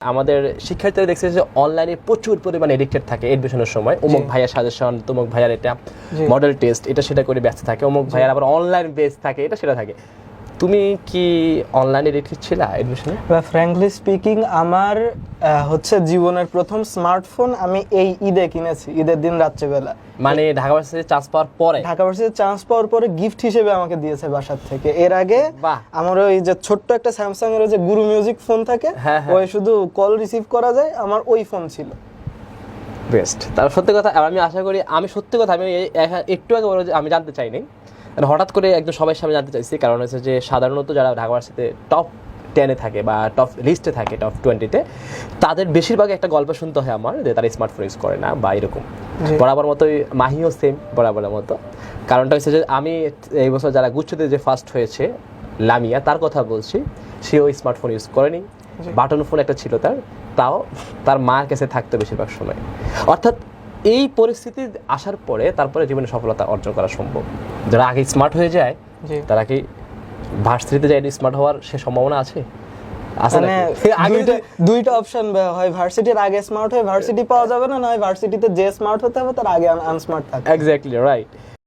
আমাদের শিক্ষার্থীরা দেখছে যে অনলাইনে প্রচুর পরিমাণে এডিক্টেড থাকে এডমিশনের সময় অমুক ভাইয়ার সাজেশন তমুক ভাইয়ার এটা মডেল টেস্ট এটা সেটা করে ব্যস্ত থাকে অমুক ভাইয়ার আবার অনলাইন বেস থাকে এটা সেটা থাকে। তুমি কি অনলাইনে এডিক্টেড ছিলা এডমিশনে? ফ্র্যাঙ্কলি স্পিকিং আমার হচ্ছে জীবনের প্রথম স্মার্টফোন আমি এই ঈদে কিনেছি, ঈদের দিন রাত্রেবেলা। মানে ঢাকা ভার্সিটিতে চান্স পাওয়ার পরে? ঢাকা ভার্সিটিতে চান্স পাওয়ার পরে গিফট হিসেবে আমাকে দিয়েছে বাসার থেকে। এর আগে আমার ওই যে ছোট্ট একটা স্যামসাং এর যে গুরু মিউজিক ফোন থাকে ওই শুধু কল রিসিভ করা যায়, আমার ওই ফোন ছিল। বেস্ট। তার সত্যি কথা আমি আশা করি আমি একটু আগে বলে যে আমি জানতে চাইনি, হঠাৎ করে একদম সবাই সামনে জানতে চাইছি, কারণ হচ্ছে যে সাধারণত যারা ঢাকা ভার্সিটিতে টপ 10-এ থাকে বা টপ লিস্টে থাকে টপ 20-তে তাদের বেশিরভাগই একটা গল্প শুনতে হয় আমার যে তারা স্মার্টফোন ইউজ করে না বা এরকম। বরাবর মতোই মাহিও সেম বরাবরের মতো। কারণটা হচ্ছে যে আমি এই বছর যারা গুচ্ছতে যে ফার্স্ট হয়েছে লামিয়া তার কথা বলছি, সেও স্মার্টফোন ইউজ করেনি, বাটন ফোন একটা ছিল তাও তার মার কাছে থাকতো বেশিরভাগ সময়। অর্থাৎ এই পরিস্থিতি আসার পরে তারপরে জীবনে সফলতা অর্জন করা সম্ভব। যারা আগে স্মার্ট হয়ে যায় তারা কি ভার্সিটিতে যাই স্মার্ট হওয়ার সে সম্ভাবনা আছে? মানে দুইটা অপশন, হয় ভার্সিটির আগে স্মার্ট হয়ে ভার্সিটি পাওয়া যাবে না, নয় ভার্সিটিতে যে স্মার্ট হতে হবে তার আগে আনস্মার্ট থাকবে। Exactly right.